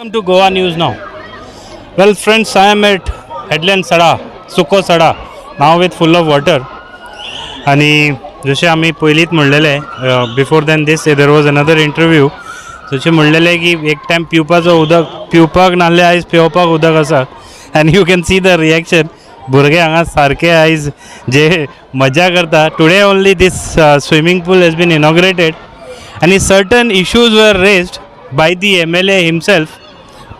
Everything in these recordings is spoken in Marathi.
Welcome to Goa News now. Well, friends, I am at Headland Sada, Suko Sada, now with full of water. आणि जसे आम्ही पयलींच म्हणलेले before than this there was another interview जशें म्हणलेले की एक टायम पिवपाचो उदक पिवपाक नासलें आयज पेंवपाक उदक आसा आनी you can see the reaction भुरगे हांगा सारके आयज जे मजा करता today only this swimming pool has been inaugurated आनी certain issues were raised by the MLA himself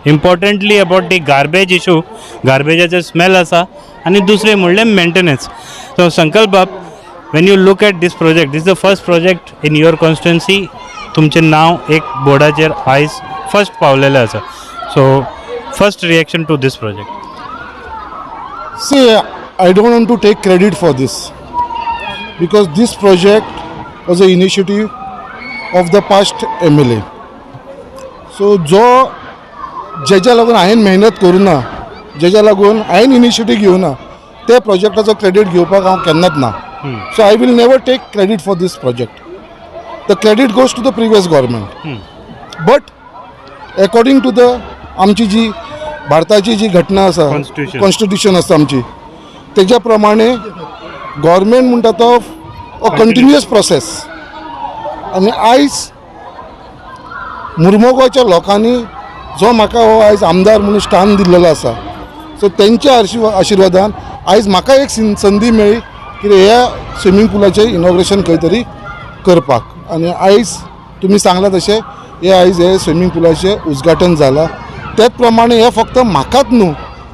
importantly about the garbage issue गार्बेजाचो स्मेल आसा आनी दुसरें म्हणलें मेंटेनन्स सो संकल्प बाब when you look at this project, this is the first project in your constituency तुमचें नाव एक बोर्डाचेर आयज फर्स्ट पावलेलें आसा so first reaction to this project See, I don't want to take credit for this because this project was an initiative of the past MLA. So, जेच्या लागून हांवें मेहनत करुना जेच्या लागून हांवें इनिशिएटीव घेवना ते प्रोजेक्टाचो क्रेडीट घेवपाक हांव केन्नाच ना. So I will never take credit for this project. The credit goes to the previous government. But according to the आमची जी भारताची जी घटना आसा कॉन्स्टिट्यूशन आसा आमची तेज्या प्रमाणे गव्हर्मेंट म्हणटा तो कंटिन्युअस प्रोसेस आनी आयज मुर्मुगांवच्या लोकांनी जो म्हाका हो आयज आमदार म्हणून स्थान दिल्लेलो आसा सो तेंच्या आशिर्वादान आयज म्हाका एक संदी मेळ्ळी की ह्या स्विमींग पुलाचें इनॉग्रेशन खंय तरी करपाक आनी आयज तुमी सांगला तशें हे आयज हे स्विमींग पुलाचें उद्घाटन जालां त्याच प्रमाणे हे फक्त म्हाकाच न्हू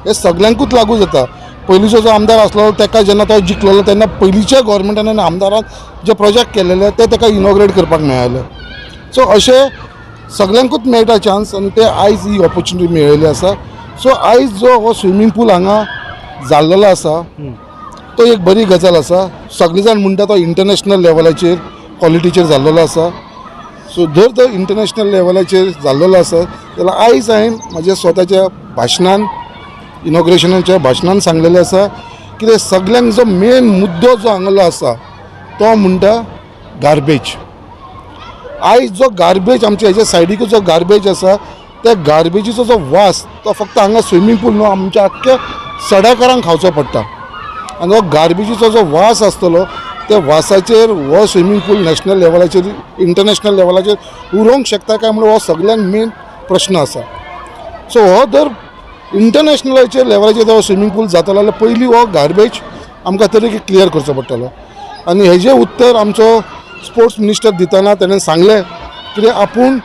हे सगल्यांकूच लागू जाता पयलींचो जो आमदार आसलो तेका जेन्ना तो जिखलेलो तेन्ना पयलींच्या गोवोरमेंटान आनी आमदारान जे प्रोजेक्ट केलेले ते तेका इनॉग्रेट करपाक मेळ्ळें सो अशें सगल्यांकूच मेळटा चान्स आनी ते आयज ही ऑपॉर्च्युनिटी मेळिल्ली आसा सो आयज जो हो स्विमींग पूल हांगा जाल्लेलो आसा तो एक बरी गजाल आसा सगळे जाण म्हणटा तो इंटरनॅशनल लेवलाचेर क्वॉलिटीचेर जाल्लेलो आसा सो जर तो इंटरनॅशनल लेवलाचेर जाल्लेलो आसा जाल्यार आयज हांवें म्हाज्या स्वताच्या भाशणान इनॉग्रेशनाच्या भाशणान सांगलेलें आसा की सगळ्यांक जो मेन मुद्दो जो हांगलो आसा तो म्हणटा गार्बेज आयज जो गार्बेज आमच्या हेच्या सायडीक जो गार्बेज आसा त्या गार्बेजीचो जो वास तो फक्त हांगा स्विमींग पूल न्हू आमच्या आख्ख्या सड्याकारांक खावचो पडटा आनी हो गार्बेजीचो जो वास आसतलो त्या वासाचेर हो स्विमींग पूल नॅशनल लेवलाचेर इंटरनॅशनल लेवलाचेर उरोवंक शकता काय म्हणून हो सगळ्यांक मेन प्रश्न आसा सो हो जर इंटरनॅशनलाचेर लेवलाचेर हो स्विमींग पूल जातलो जाल्यार पयलीं हो गार्बेज आमकां तरी क्लियर करचो पडटलो आनी हेजें उत्तर आमचो स्पोर्ट्स मिनिस्टर दितना ताणें सांगलें कितें आपूण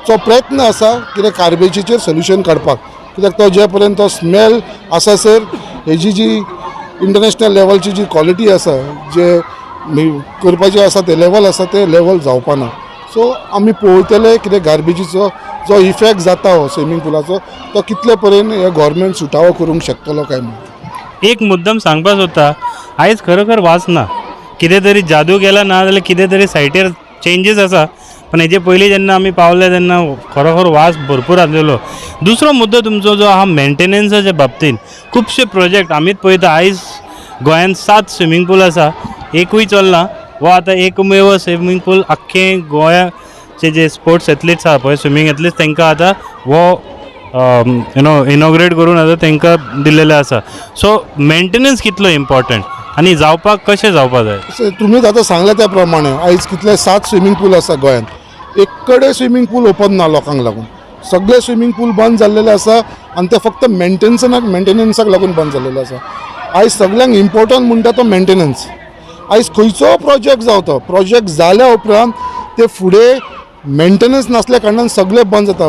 जो प्रयत्न आसा कितें गार्बेजीचेर सोल्युशन काडपाक कित्याक तो जे पर्यंत तो स्मेल आसा सर हेजी जी इंटरनॅशनल लेवलची जी क्वॉलिटी आसा जे करपाचें आसा ते लेवल आसा ते लेवल जावपा ना सो आमी पळयतले कितें गार्बेजीचो जो इफेक्ट जाता हो स्विमींग पुलाचो तो कितले पर्यंत हे गोवोरमेंट सुटावो करूंक शकतलो काय म्हणून एक मुद्दम सांगपाक सोदता आयज खरोखर वास ना कितें तरी जादू केला ना जाल्यार कितें तरी सायटीर चेंजीस आसा पण हेजे पयलीं जेन्ना आमी पावले तेन्ना खरोखर वास भरपूर आसलेलो दुसरो मुद्दो तुमचो जो आहा मेंटेनन्साच्या बाबतींत खुबशे प्रोजेक्ट आमीच पळयता आयज गोंयांत 7 स्विमींग पूल आसा एकूय चलना वो आतां एकमेव स्विमींग पूल आख्खें गोंयाचे जे स्पोर्ट्स एथलीट्स आहा पळय स्विमींग एथलीट्स तांकां आतां वो इनॉग्रेट करून आतां तांकां दिल्लेले आसा सो मेंटेनन्स कितलो इम्पॉर्टंट आनी जावपाक कशें जावपाक जाय तुमी आतां सांगल्या त्या प्रमाणे आयज कितले 7 स्विमींग पूल आसा गोंयांत एक कडेन स्विमींग पूल ओपन ना लोकांक लागून सगळे स्विमींग पूल बंद जाल्लेले आसा आनी ते फक्त मेंटेनन्साक लागून बंद जाल्लेले आसा आयज सगळ्यांक इम्पॉर्टंट म्हणटा तो मेंटेनन्स आयज खंयचो प्रोजेक्ट जावं प्रोजेक्ट जाल्या उपरांत ते फुडें मेंटेनन्स नासल्या कारणान सगळे बंद जाता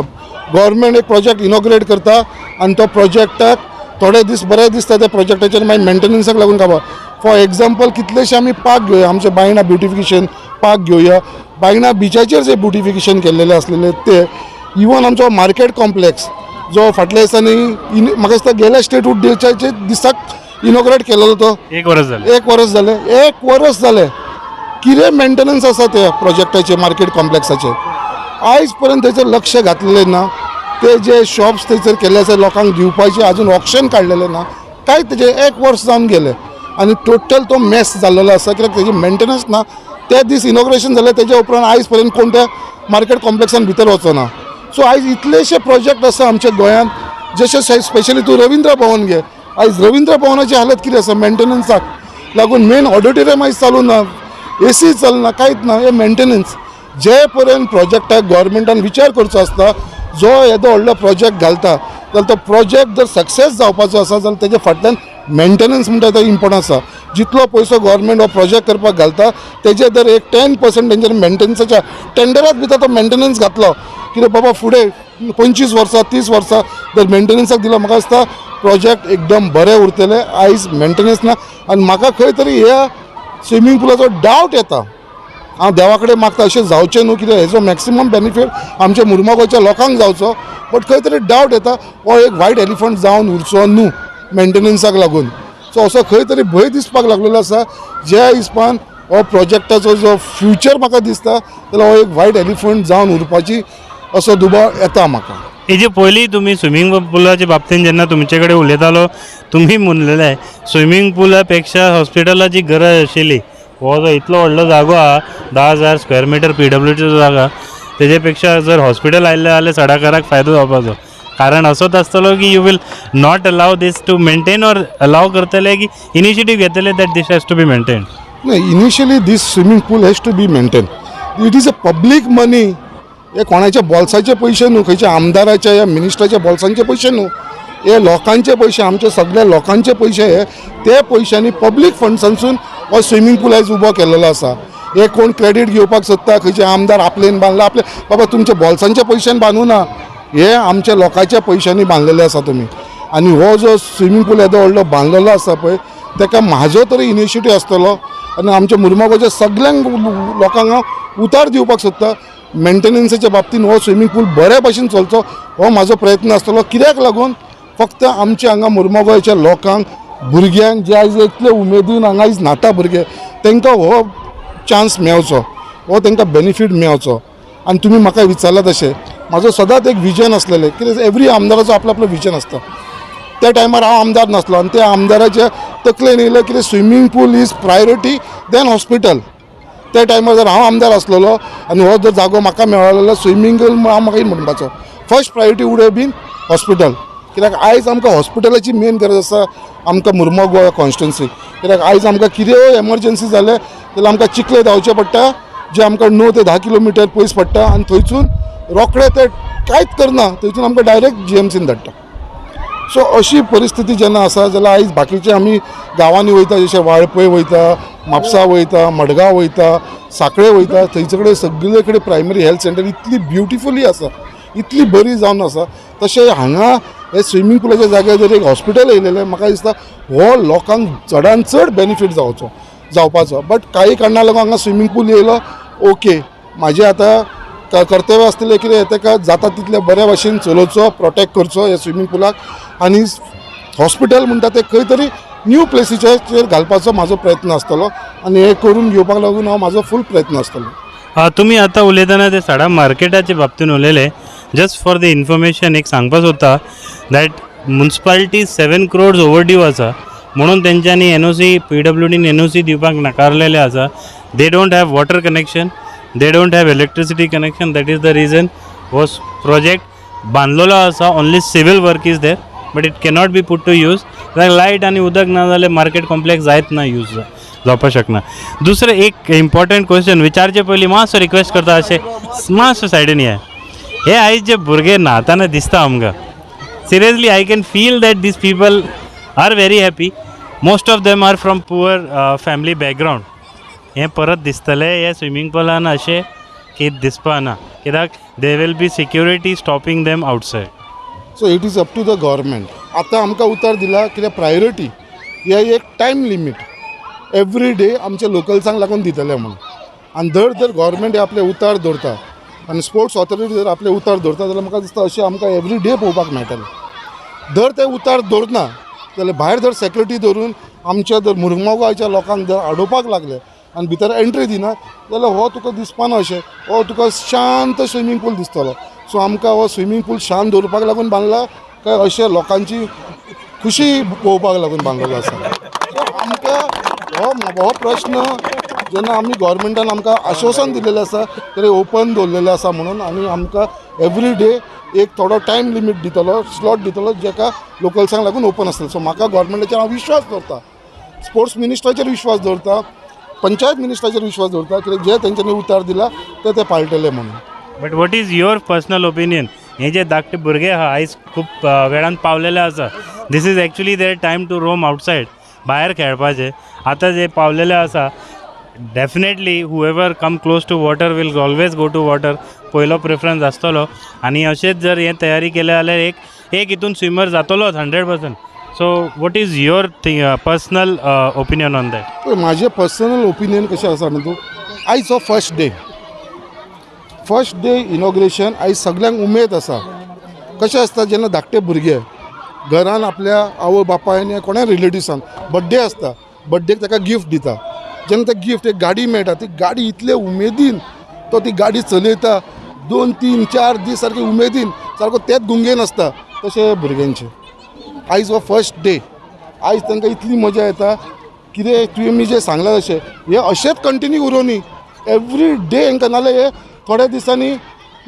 गव्हर्मेंट एक प्रोजेक्ट इनॉग्रेट करता आनी तो प्रोजेक्टाक थोडे दीस बरें दिसता त्या प्रोजेक्टाचेर मागीर मेंटेनन्साक लागून काबार फॉर एग्जाम्पल कितलेशे आमी पार्क घेवया आमचे बायणा ब्युटिफिकेशन पार्क घेवया बायणा बिचाचेर जे ब्युटिफिकेशन केल्लेले आसलेले ते इवन आमचो मार्केट कॉम्प्लेक्स जो फाटल्या दिसांनी म्हाका दिसता गेल्या स्टेटहूड डेच्या दिसाक इनॉग्रेट केलेलो तो एक वर्स जालें एक वर्स जालें कितें मेंटेनन्स आसा त्या प्रोजेक्टाचे मार्केट कॉम्प्लेक्साचे आयज पर्यंत थंयसर लक्ष घातलेलें ना ते जे शॉप्स थंयसर केल्ले आसा लोकांक दिवपाचे आजून ऑप्शन काडलेलें ना कांय तेजे एक वर्स जावन गेलें आनी टोटल तो मॅस जाल्लेलो आसा कित्याक तेजी मेंटेनन्स ना त्या दीस इनॉग्रेशन जालें तेज्या उपरांत आयज पर्यंत कोण त्या मार्केट कॉम्प्लेक्सान भितर वचना सो आयज इतलेशे प्रोजेक्ट आसा आमच्या गोंयांत जशे स्पेशली तूं रविंद्र भवन घे. आयज रविंद्र भवनाची हालत कितें आसा मेंटेनन्साक लागून मेन ऑडिटोरियम आयज चालू ना, AC चलना, कांयच ना. हे मेंटेनन्स जे पर्यंत प्रोजेक्टाक गव्हर्मेंटान विचार करचो आसता, जो येदो व्हडलो प्रोजेक्ट घालता जाल्यार तो प्रोजेक्ट जर सक्सेस जावपाचो आसा जाल्यार तेजे फाटल्यान मेंटेनन्स म्हणटा तो इम्पॉर्टंट आसा. जितलो पयसो गव्हर्मेंट हो प्रोजेक्ट करपाक घालता तेजे जर एक 10% तेंचेर मेंटेनन्साच्या टेंडराक भितर तो मेंटेनन्स घातलो कितें बाबा फुडें 25 वर्सां 30 वर्सां जर मेंटेनन्साक दिलो म्हाका दिसता प्रोजेक्ट एकदम बरें उरतले. आयज मेंटेनन्स ना आनी म्हाका खंय तरी ह्या स्विमींग पुलाचो डावट येता. हांव देवा कडेन मागता अशें जावचें न्हू, कित्याक हेजो मॅक्सिमम बेनिफीट आमच्या मुर्मुगांवच्या लोकांक जावचो. बट खंय तरी डावट येता हो एक व्हायट एलिफंट जावन उरचो न्हू मेंटेनन्साक लागून. सो असो खंय तरी भंय दिसपाक लागलेलो आसा. ज्या हिसपान हो प्रोजेक्टाचो जो फ्युचर म्हाका दिसता जाल्यार हो एक व्हायट एलिफंट जावन उरपाची असो दुबाव येता म्हाका. हेजे पयलीं तुमी स्विमींग पुलाच्या बाबतींत जेन्ना तुमचे कडेन उलयतालो तुमी म्हणलेले स्विमींग पुला पेक्षा हॉस्पिटलाची गरज आशिल्ली. हो जो इतलो व्हडलो जागो आहा 10,000 स्क्वेअर मिटर PWDचो जागा, तेजे पेक्षा जर हॉस्पिटल आयल्लें जाल्यार सडाकाराक फायदो जावपाचो. कारण असोच आसतलो की you will not allow this to maintain or allow करतले की इनिशिएटीव घेतले that this has to be maintain. No, initially this swimming pool has to be maintained. It is a public money. हे कोणाच्या बॉल्साचे पैसे न्हू, खंयच्या आमदाराच्या या मिनिस्टराच्या बॉल्सांचे पैसे न्हू, हे लोकांचे पैसे, आमचे सगळ्या लोकांचे पैसे हे ते पैशांनी पब्लीक फंड्सांसून हो स्विमींग पूल आयज उबो केल्लो आसा. हे कोण क्रेडीट घेवपाक सोदता, खंयचे आमदार आपलेन बांदला, आपले बाबा तुमच्या बॉल्सांच्या पयशान बांदूं ना, हे आमच्या लोकांच्या पयशांनी बांदलेले आसा तुमी. आनी हो जो स्विमींग पूल येदो व्हडलो बांदलेलो आसा पळय ताका म्हाजो तरी इनिशिएटीव आसतलो आनी आमच्या मुर्मुगांवच्या सगळ्यांक लोकांक हांव उतार दिवपाक सोदता. मेंटेनन्साच्या बाबतींत हो स्विमींग पूल बऱ्या भशेन चलचो हो म्हाजो प्रयत्न आसतलो. कित्याक लागून फक्त आमच्या हांगा मुर्मुगांवच्या लोकांक भुरग्यांक जे आयज इतले उमेदीन हांगा आयज नाटा भुरगे तांकां हो चान्स मेळचो, हो तांकां बेनिफीट मेळचो. आनी तुमी म्हाका विचारला तशें म्हाजो सदांच एक विजन आसलेलें, कित्याक एवरी आमदाराचो आपलो आपलो विजन आसता. त्या टायमार हांव आमदार नासलो आनी त्या आमदाराच्या तकलेन येयलें कितें swimming pool is priority than hospital. त्या टायमार जर हांव आमदार आसलेलो आनी हो जर जागो म्हाका मेळ्ळो जाल्यार स्विमींग हांव म्हाका म्हणपाचो first priority would have been hospital. कित्याक आयज आमकां हॉस्पिटलाची मेन गरज आसा आमकां मुर्मुगांव कॉन्स्टिट्युन्सी. कित्याक आयज आमकां कितेंय एमर्जन्सी जालें जाल्यार आमकां चिखले धांवचें पडटा, जे आमकां 9 ते 10 किलोमिटर पयस पडटा आनी थंयसून रोखडें ते कांयच करना थंयसून आमकां डायरेक्ट GMCन धाडटा. सो अशी परिस्थिती जेन्ना आसा जाल्यार आयज बाकीचे आमी गांवांनी वयता, जशे वाळपय वयता, म्हापसा वयता, मडगांव वयता, सांकळे वयता, थंयचे कडेन सगळे कडेन प्रायमरी हेल्थ सेंटर इतली ब्युटिफुली आसा, इतली बरी जावन आसा. तशें हांगा हे स्विमींग पुलाच्या जाग्यार जर एक हॉस्पिटल येयलेलें म्हाका दिसता हो लोकांक चडांत चड बेनिफीट जावपाचो. बट काही कारणां लागून हांगा स्विमींग पूल येयलो, ओके, म्हाजें आतां कर्तव्य आसतलें कितें ताका जाता तितले बऱ्या भशेन चलोवचो, प्रोटेक्ट करचो ह्या स्विमींग पुलाक. आनी हॉस्पिटल म्हणटा ते खंय तरी न्यू प्लेसीचेर घालपाचो म्हाजो प्रयत्न आसतलो आनी हे करून घेवपाक लागून हांव म्हाजो फूल प्रयत्न आसतलो. तुमी आतां उलयतना ते सडा मार्केटाच्या बाबतींत उलयले. जस्ट फॉर द इन्फॉर्मेशन एक सांगपाक सोदता दॅट म्युन्सिपालिटी 7 crores ओवरड्यू आसा म्हणून तेंच्यांनी NOC PWDन NOC दिवपाक नाकारलेले आसा. They don't have water connection, they don't have electricity connection. That is the reason हो प्रोजेक्ट बांदलेलो आसा. Only civil work is there but it cannot be put to use. Light आनी उदक ना जाल्यार मार्केट कॉम्प्लेक्स जायत ना, यूज जावपाक शकना. दुसरें एक इम्पॉर्टंट क्वेश्चन विचारचे पयलीं मातसो रिक्वेस्ट करता अशें मातसो सायडीन हे आयज जे भुरगे न्हाताना दिसता आमकां, seriously I can feel that these people are very happy. Most of them are from poor family background. हें परत दिसतलें हे स्विमींग पुलान अशें की दिसपाना, कित्याक they will be security stopping them outside. So it is up to the government. आतां आमकां उतर दिला कित्याक प्रायोरिटी हे एक टायम लिमीट एवरी डे आमच्या लोकल्सांक लागून दितले म्हणून. आनी जर गव्हर्मेंट आपले उतार दवरता आनी स्पोर्ट्स ऑथॉरिटी जर आपले उतार दवरता जाल्यार म्हाका दिसता अशें आमकां एवरी डे पळोवपाक मेळटलें. जर ते उतार दवरना जाल्यार भायर जर सेक्युरिटी दवरून आमच्या जर मुर्मुगांवच्या लोकांक जर आडोवपाक लागले आनी भितर एंट्री दिना जाल्यार हो तुका दिसपाना अशें, हो तुका शांत स्विमींग पूल दिसतलो. सो आमकां हो स्विमींग पूल शांत दवरपाक लागून बांदला काय अशें लोकांची खुशी पळोवपाक लागून बांदलेलो आसा. सो आमकां हो प्रश्न जेन्ना आमी गव्हर्मेंटान आमकां आश्वासन दिलेलें आसा तरी ओपन दवरलेलें आसा म्हणून, आनी आमकां एवरी डे एक थोडो टायम लिमीट दितलो, स्लॉट दितलो, जेका लोकल्सांक लागून ओपन आसतलो. सो म्हाका गव्हर्मेंटाचेर हांव विश्वास दवरता, स्पोर्ट्स मिनिस्टराचेर विश्वास दवरता, पंचायत मिनिस्टराचेर विश्वास दवरता, कित्याक जे तेंच्यांनी उतार दिला ते पाळटले म्हणून. But what is your personal opinion? हे जे धाकटे भुरगे आहा आयज खूब वेळान पावलेले आसा, this is actually their time to roam outside, भायर खेळपाचे. आतां जे पावलेले आसा, definitely whoever come close to water will always go to water, पयलो प्रेफरन्स आसतलो. आनी अशेंच जर हे तयारी केले जाल्यार एक हितून स्विमर जातलोच 100%. So what is your personal opinion on that? पळय, म्हाजें पर्सनल ओपिनियन कशें आसा न्हू तूं, आयज हो फर्स्ट डे इनॉग्रेशन. आयज सगल्यांक उमेद आसा. कशें आसता जेन्ना धाकटे भुरगे घरान आपल्या आवय बापायन कोणाय रिलेटिव्सांक बड्डे आसता, बड्डेक ताका गिफ्ट दिता. जेन्ना ते गिफ्ट एक गाडी मेळटा, ती गाडी इतले उमेदीन तो ती गाडी चलयता, 2, 3, 4 दीस सारके उमेदीन, सारको तेच गुंगेन आसता तशें भुरग्यांचे. आयज हो फर्स्ट डे, आयज तांकां इतली मजा येता. कितें तुमी जे सांगलां अशें, हे अशेंच कंटिन्यू उरोनी एवरी डे हांकां, नाल्यार हे थोड्या दिसांनी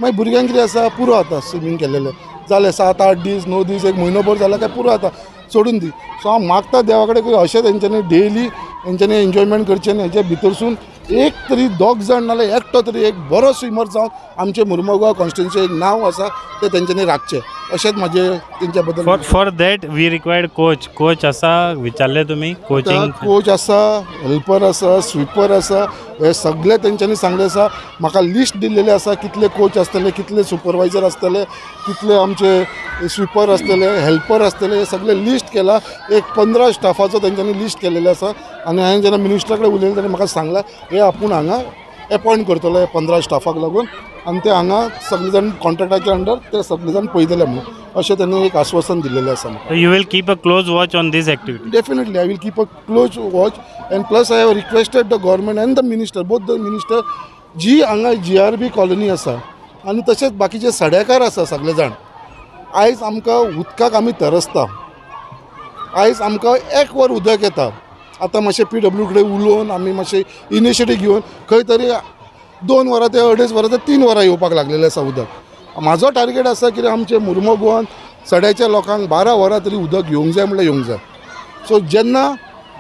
मागीर भुरग्यांक कितें आसा, पुरो जाता स्विमींग केलेलें जालें 7-8 दीस 9 दीस, एक म्हयनोभर जाल्यार काय पुरो जाता, सोडून दी. सो हांव मागता देवा कडेन की अशें तेंच्यांनी डेली तेंच्यांनी एन्जॉयमेंट करचें न्ही. हेचे भितरसून एक तरी 2 जाण नाल्यार एकटो तरी एक बरो स्विमर जावन आमचे मुर्मुगांव कॉन्स्टिट्युन्सीचें एक नांव आसा तें तेंच्यांनी राखचें, अशेंच म्हाजें तेंच्या बद्दल. For that we required coach आसा, विचारले तुमी कोचिंग? कोच आसा, हेल्पर आसा, स्विपर आसा, हे सगळे तेंच्यांनी सांगलें आसा. म्हाका लिस्ट दिल्लेलें आसा, कितले कोच आसतले, कितले सुपरवायझर आसतले, कितले आमचे स्विपर आसतले, हेल्पर आसतले, हे सगळे लिस्ट केला. एक 15 स्टाफाचो तेंच्यांनी लिस्ट केलेले आसा. आनी हांवें जेन्ना मिनिस्टरा कडेन उलयलें तेन्ना म्हाका सांगलां हे आपूण हांगा एपॉयंट करतलो हे 15 स्टाफाक लागून, आनी ते हांगा सगळे जाण कॉन्ट्रॅक्टाच्या अंडर ते सगळे जाण पळयतले म्हणून अशें त्यांनी एक आश्वासन दिलेलें आसा म्हाका. You will keep a close watch on this activity? Definitely, I will keep a close watch, and plus I have requested the government and the minister, both the minister, जी हांगा GRB कॉलनी आसा आनी तशेंच बाकीचे सड्याकार आसा सगळे जाण. आयज आमकां उदकाक आमी तरसता, आयज आमकां 1 वर उदक येता. आतां मातशें PW कडेन उलोवन आमी मातशें इनिशिएटीव घेवन खंय तरी 2 वरां ते 2.5 वरां ते 3 वरां येवपाक लागलेलें आसा उदक. म्हाजो टार्गेट आसा की आमचे मुर्मुगांवान सड्याच्या लोकांक 12 वरां तरी उदक येवंक जाय म्हणल्यार येवंक जाय. सो जेन्ना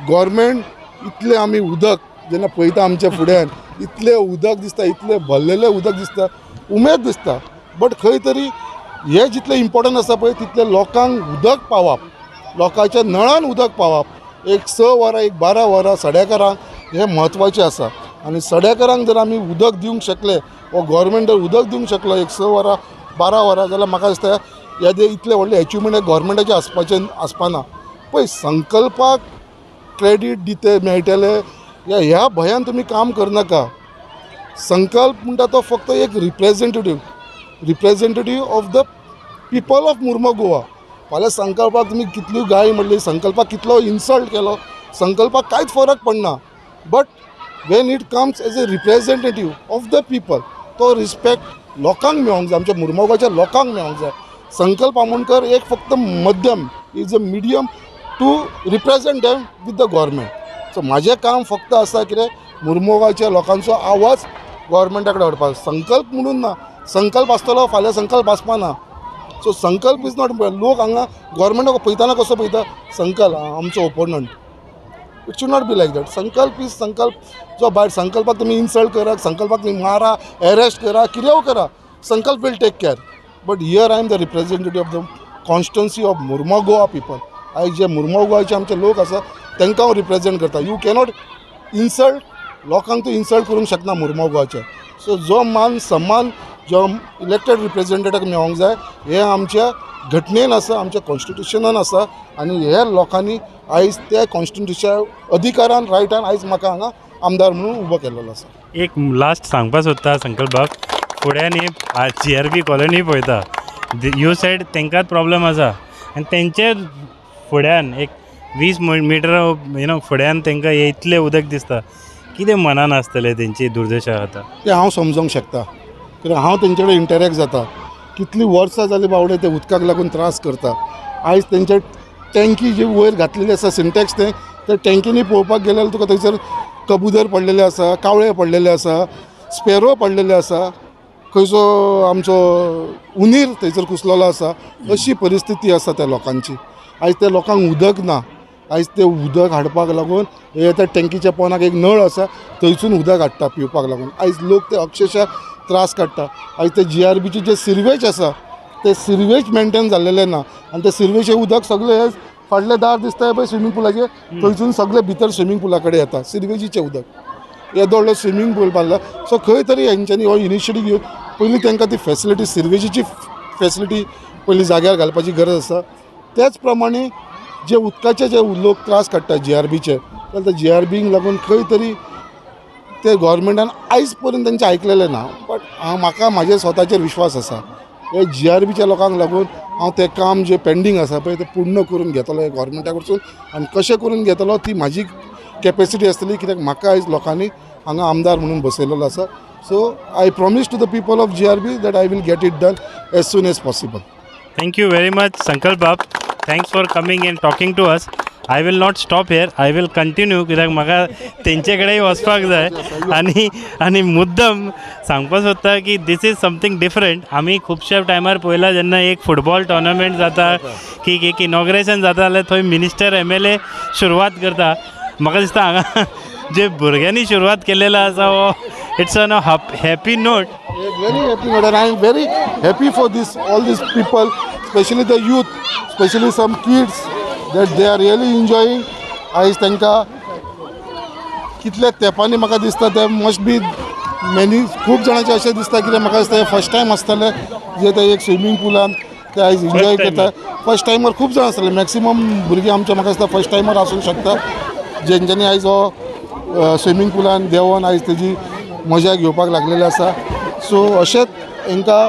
गव्हर्मेंट इतलें आमी उदक जेन्ना पळयता आमच्या फुड्यान, इतलें उदक दिसता, इतलें भरलेलें उदक दिसता, उमेद दिसता. बट खंय तरी हें जितलें इम्पॉर्टंट आसा पळय तितलें लोकांक उदक पावप, लोकांच्या नळान उदक पावप, एक 6 वरां एक 12 वरां सड्याकारांक हें म्हत्वाचें आसा. आनी सड्याकारांक जर आमी उदक दिवंक शकले, वो गव्हर्मेंट जर उदक दिवंक शकलो एक 6 वरां 12 वरां, जाल्यार म्हाका दिसता हे इतले व्हडले अचिवमेंट गव्हर्मेंटाचें आसपाना. पळय, संकल्पाक क्रेडीट दिते मेळटले ह्या भंयान तुमी काम करनाका. संकल्प म्हणटा तो फक्त एक representative of the people of Mormugao. फाल्यां संकल्पाक तुमी कितली गाय म्हणली, संकल्पाक कितलो इन्सल्ट केलो, संकल्पाक कांयच फरक पडना. But when it comes as a representative of the people, तो रिस्पेक्ट लोकांक मेळोंक जाय, आमच्या मुर्मुगांवच्या लोकांक मेळोंक जाय. संकल्प आमोणकर एक फक्त मध्यम, is a medium to represent them with the government. So म्हाजें काम फक्त आसा कितें, मुर्मुगांवच्या लोकांचो आवाज गव्हर्मेंटा कडेन हाडपाक. संकल्प म्हणून ना, संकल्प आसतलो फाल्यां संकल्प आसपाना. सो संकल्प इज नॉट, लोक हांगा गव्हर्मेंटाक पळयतना कसो पळयता, संकल्प आमचो opponent. It should not be like that. Sankalp is Sankalp. जो भायर संकल्पाक तुमी इन्सल्ट करा, संकल्पाक तुमी मारा, अरेस्ट करा, कितेंय करा, Sankalp will take care. But here I am the representative of the constituency of Mormugao people. आयज जे मुर्मुगांवचे आमचे लोक आसा तांकां हांव रिप्रेझेंट करता. यू कॅनॉट इन्सल्ट लोकांक, तूं इन्सल्ट करूंक शकना मुर्मुगांवचे. सो जो मान सम्मान जो इलेक्टेड रिप्रेझेंटेटिवाक मेळोंक जाय हें आमच्या घटनेन आसा, आमच्या कॉन्स्टिट्युशनान आसा. आनी हे लोकांनी आयज त्या कॉन्स्टिट्युशनाच्या अधिकारान रायटान आयज म्हाका हांगा आमदार म्हणून उबो केल्लो आसा. एक लास्ट सांगपाक सोदता संकल्पाक, फुड्यान ही GRB कॉलनी पळयता, यू सायड तांकांच प्रॉब्लेम आसा आनी तेंचे फुड्यान एक 20 मिटर फुड्यान तांकां इतलें उदक दिसता. कितें मनान आसतलें तेंची दुर्दशा आतां तें हांव समजोंक शकता, कित्याक हांव तेंचे कडेन इंटरॅक्ट जाता. कितलीं वर्सां जालीं बावडे ते उदकाक लागून त्रास करता. आयज तेंचे टँकी जी वयर घातलेली आसा, सिंटॅक्स ते टँकीनी पळोवपाक गेल्यार तुका थंयसर कबूतर पडलेले आसा, कावळे पडलेले आसा, स्पेरो पडलेले आसा. खंयचो आमचो उंदीर थंयसर कुसलेलो आसा अशी परिस्थिती आसा त्या लोकांची. आयज त्या लोकांक उदक ना. आयज ते उदक हाडपाक लागून हे त्या टँकीच्या पोंदाक एक नळ आसा थंयसून उदक हाडटा पिवपाक लागून. आयज लोक ते अक्षरशः त्रास काडटा. आयज ते GRBचे जे सिरवेज आसा ते सिरवेज मेंटेन जाल्लेले ना आनी ते सिरवेजचे उदक सगळे हे फाटले दार दिसता पळय स्विमींग पुलाचे थंयसून सगळे भितर स्विमींग पुला कडेन येता सिरवेजीचे उदक. येदो व्हडलो स्विमींग पूल बांदला. सो खंय तरी हेंच्यांनी हो इनिशिएटीव घेवन पयलीं तांकां ती फॅसिलिटी सिरवेजीची फॅसिलिटी पयलीं जाग्यार घालपाची गरज आसा. त्याच प्रमाणे जे उदकाचे जे लोक त्रास काडटा GRBचे जाल्यार त्या GRBक लागून खंय तरी ते गव्हर्मेंटान आयज पर्यंत तेंचें आयकलेलें ना. बट म्हाका म्हाजे स्वताचेर विश्वास आसा हे GRBच्या लोकांक लागून हांव तें काम जें पेंडींग आसा पळय तें पूर्ण करून घेतलो हे गव्हर्मेंटा कडसून. आनी कशें करून घेतलो ती म्हाजी कॅपेसिटी आसतली कित्याक म्हाका आयज लोकांनी हांगा आमदार म्हणून बसयलेलो आसा. So I promise to the people of GRB that I will get it done as soon as possible. Thank you very much, Sankalp Bab. Thanks for coming and talking to us. I will not stop here. I will continue कित्याक म्हाका तेंचे कडेन वचपाक जाय आनी मुद्दम सांगपाक सोदता की दीस इज समथींग डिफरंट. आमी खुबश्या टायमार पळयलां जेन्ना एक फुटबॉल टोर्नामेंट जाता की एक इनॉग्रेशन जाता जाल्यार थंय मिनिस्टर MLA सुरवात करता. म्हाका दिसता हांगा जे भुरग्यांनी सुरवात केलेलो आसा हो it's on a happy note. Very happy note and I am very happy for this all these people, especially the youth, especially some kids that they are really enjoying. आयज तांकां कितल्या तेंपांनी म्हाका दिसता ते मस्ट बी मेनी खूब जाणांचे अशें दिसता कित्याक म्हाका दिसता हे फर्स्ट टायम आसतले जे ते एक स्विमींग पुलान ते आयज एन्जॉय करता. फर्स्ट टायमर खूब जाण आसतले मॅक्सिमम भुरगे आमचे म्हाका दिसता फर्स्ट टायमर आसूंक शकता जेंच्यांनी आयज हो स्विमींग पुलान देंवोन आयज तेजी मजा घेवपाक लागलेले आसा. सो अशेंच हांकां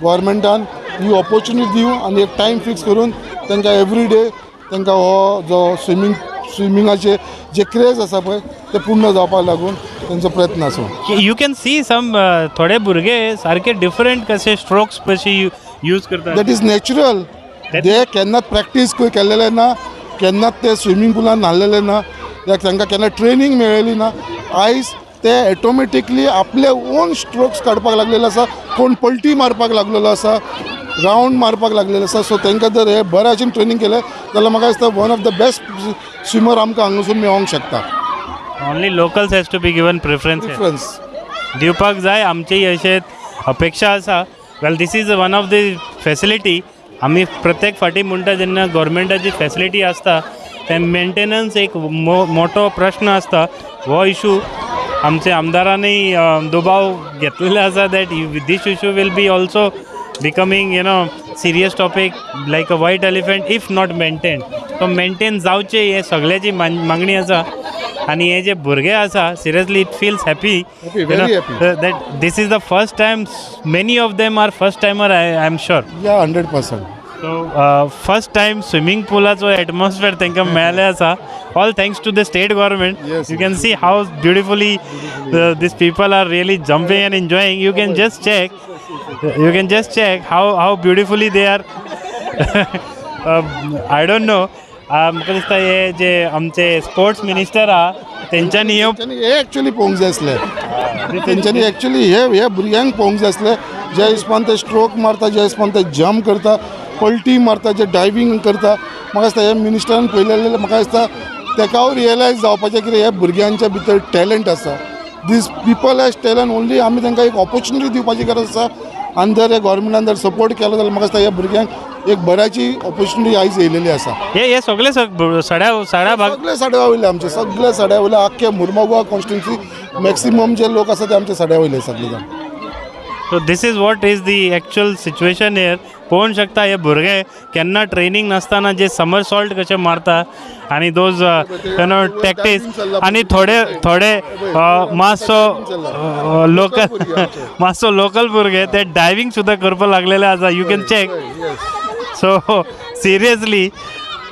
गव्हर्मेंटान ही ऑपॉर्च्युनिटी दिवं आनी एक टायम फिक्स करून तांकां एवरी डे तांकां हो जो स्विमिंगाचे जे क्रेज आसा पळय ते पूर्ण जावपाक लागून तांचो प्रयत्न आसूं. यू कॅन सी सम थोडे भुरगे सारके डिफरंट कशे स्ट्रोक्स कशे यूज करतात. That is natural. ते केन्नाच प्रॅक्टीस केल्लेले ना केन्नाच ते स्विमींग पुलान न्हाल्लेले ना कित्याक तांकां केन्ना ट्रेनींग मेळ्ळेली ना. आयज ते ऑटोमॅटिकली आपले ओन स्ट्रोक्स काडपाक लागलेले आसा. कोण पलटी मारपाक लागलेलो आसा रावंड मारपाक लागलेलो आसा. सो तांकां जर हे बऱ्या भशेन ट्रेनींग केलें जाल्यार म्हाका दिसता one of the best swimmer आमकां हांगासून मेळोंक शकता. Only locals has to be given preference दिवपाक जाय. आमची अशें अपेक्षा आसा. Well this is one of the facility. आमी प्रत्येक फावटी म्हणटा जेन्ना गव्हर्मेंटाची फॅसिलिटी आसता ते मेंटेनन्स एक मोठो प्रश्न आसता. हो इशू आमचे आमदारांनी दुबाव घेतलेले आसा that this issue will be also becoming serious topic like a white elephant if not maintain. So maintain जावचे हे सगळ्याची मागणी आसा. आनी हे जे भुरगे आसा seriously it feels happy very happy. That this is the first time many of them are first timer I am sure. Yeah 100%. So first time swimming पुलाचो एटमॉस्फियर तांकां मेळ्ळें आसा. All thanks to the state government. Yes, you can see how beautifully these people are really jumping and enjoying. You can just check how beautifully they are. I don't know. म्हाका दिसता हे जे आमचे स्पोर्ट्स मिनिस्टर आहा तेंच्यांनी हे एक्चुअली पळोवंक जाय आसले. तेंच्यांनी एक्चुअली हे भुरग्यांक पळोवंक जाय आसले जे हिसपान ते स्ट्रोक मारता जे हिसपान ते जंप करता पलटी मारता जे डायवींग करता. म्हाका दिसता हे मिनिस्टरान पळयलेले म्हाका दिसता तेका रियलायज जावपाचें कितें हे भुरग्यांच्या भितर टॅलंट आसा. These people has talent only आमी तांकां एक ऑपॉर्च्युनिटी दिवपाची गरज आसा. आनी जर हे गव्हर्मेंटान जर सपोर्ट केलो जाल्यार म्हाका दिसता ह्या भुरग्यांक एक बऱ्याची ऑपॉर्च्युनिटी आयज येयलेली आसा. हे सगळे सड्या भाग सगळे सड्या वयले आमचे सगळे सड्या वयले आख्खे मुर्मुगांव कॉन्स्टिट्युन्सी मॅक्सिमम जे लोक आसा ते आमचे सड्या वयले सगळे जाण. So this is what is the actual situation here. पळोवंक शकता हे भुरगे केन्ना ट्रेनींग नासतना जे समर सॉल्ट कशे मारता आनी दोज टॅक्टीस आनी थोडे मातसो लोकल भुरगे ते डायवींग सुद्दां करपाक लागलेले आसा. You can check. So seriously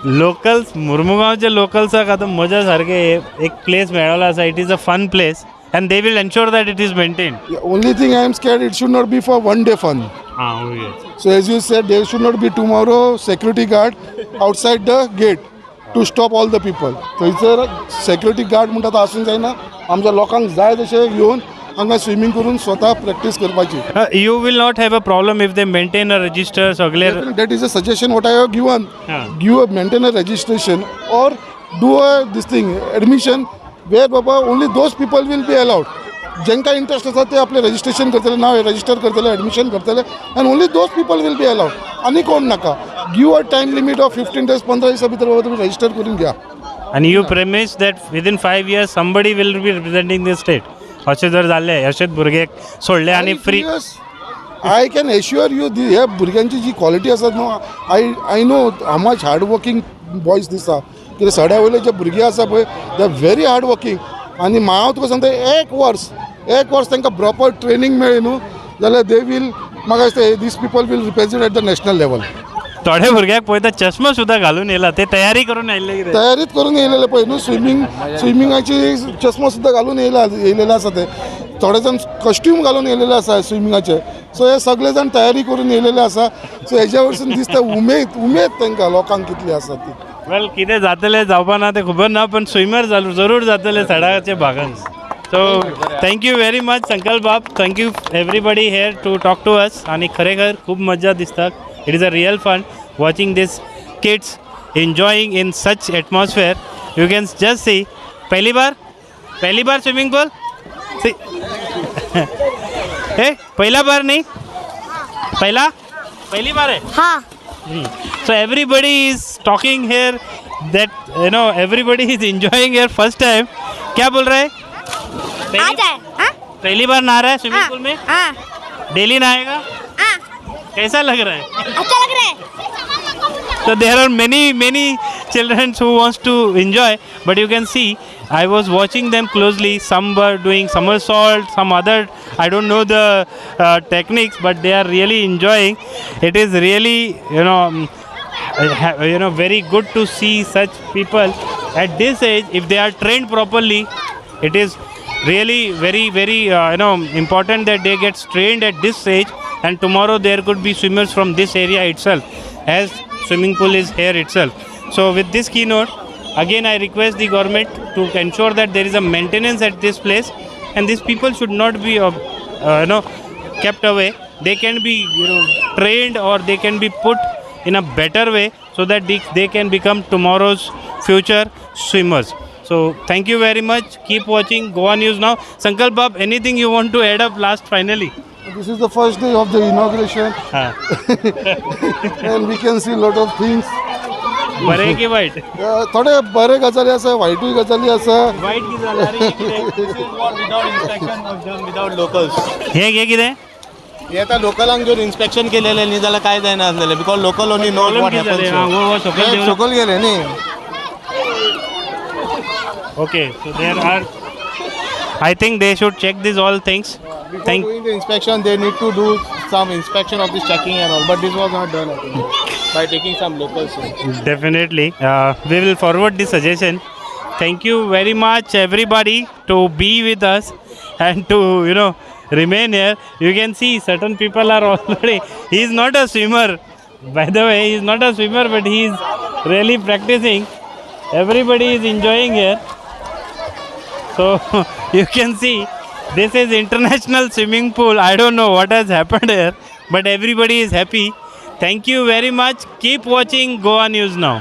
locals मुर्मुगांवचे लोकल्साक आतां मजा सारके एक प्लेस मेळ्ळो आसा. It is a fun place and they will ensure that it is maintained. The only thing I am scared it should not be for one day fun. Yes. So as you said there should not be tomorrow security guard outside the gate to stop all the people. थंयसर security guard म्हणटा तो आसूंक जायना. आमच्या लोकांक जाय तशें घेवन हांगा स्विमींग करून स्वता प्रॅक्टीस करपाची. You will not have a problem if they maintain a register सगळे. That is a suggestion what I have given. Yeah. Maintain a registration or do this thing admission where baba only those people will be allowed. ज्यांका इंटरेस्ट आसा ते आपले रजिस्ट्रेशन करतले, नाव रजिस्टर करतले, एडमिशन करतले and only those people will be allowed. आनी कोण नाका. Give a time limit of 15 days, 15 दिसा भितर बाबा तुम्ही रजिस्टर करून घ्या. And you premise that within 5 years somebody will be representing the state. अशें जर जाल्लें, अशेंच भुरगे सोडले आनी free. I can assure you ह्या भुरग्यांची जी क्वॉलिटी आसा न्हू, I know how much hard working boys दिसता. कित्याक सड्या वयले जे भुरगे आसा पळय they are very hard working. आनी हांव तुका सांगता एक वर्स तांकां प्रॉपर ट्रेनींग मेळ्ळी न्हू जाल्यार दे वील म्हाका दिसता these people will represent at the national level. थोडे भुरग्याक पळयता चश्मा सुद्दां घालून येयला, ते तयारी करून आयिल्ले कितें. तयारीत करून येयलेले पळय न्हू, स्विमिंगाची चश्मा सुद्दां घालून येयलेले आसा ते. थोडे जाण कॉस्ट्यूम घालून येयलेले आसा स्विमिंगाचे. सो हे सगळे जाण तयारी करून येयलेले आसा. सो हेज्या वरसून दिसता उमेद तांकां लोकांक कितली आसा ती. वेल कितें जातलें जावपा ना तें खबर ना, पण स्विमर जरूर जातलें सडाचे भागान. So thank you very much Sankalp बाब. Thank you everybody here to talk to us. आणि खरेखर खूप मजा दिसता. It is a real fun watching this kids enjoying in such atmosphere. You can just see. पहली बार स्विमिंग पूल सी. ए पहिला बार नहीं, पहली बार है. हाँ. So everybody is talking here that everybody is enjoying here first time. क्या बोल रहा है? आ जाए. हाँ. पहली बार नहा रहा है स्विमिंग पूल में. हाँ. डेली नहाएगा. हाँ. कैसा लग रहा है? अच्छा लग रहा है. So there are many children who wants to enjoy, but you can see I was watching them closely. Some were doing somersault, some other I don't know the techniques, but they are really enjoying. It is really very good to see such people at this age. If they are trained properly, it is really very important that they get trained at this age. And tomorrow there could be swimmers from this area itself, as swimming pool is here itself. So with this keynote, again I request the government to ensure that there is a maintenance at this place, and these people should not be kept away. They can be trained, or they can be put in a better way so that they can become tomorrow's future swimmers. So thank you very much. Keep watching Goa News Now. Sankalp Bab, anything you want to add up last finally? This is the first day of the inauguration. And we can see lot of things. बरे की वाईट? थोडे बरे गजाली आसा, वायटूय गजाली आसा. वाईट की जाल्यार विदाउट लोकल्स. हे कितें? हे आता लोकलांक घेवन इन्स्पेक्शन केलेले न्ही जाल्यार काय जायना आसलेले, because local only knows problem what कितें जालें? हॅपन्स. सकयल सकल गेले न्ही. Okay, so there are. I think they should check these all things. Before doing the inspection, they need to do some inspection of this checking and all, but this was not done, I think, by taking some locals. Definitely. We will forward this suggestion. Thank you very much, everybody, to be with us and to, remain here. You can see certain people are already. He is not a swimmer. By the way, he is not a swimmer, but he is really practicing. Everybody is enjoying here. So you can see this is international swimming pool. I don't know what has happened here, but everybody is happy. Thank you very much. Keep watching Goa News Now.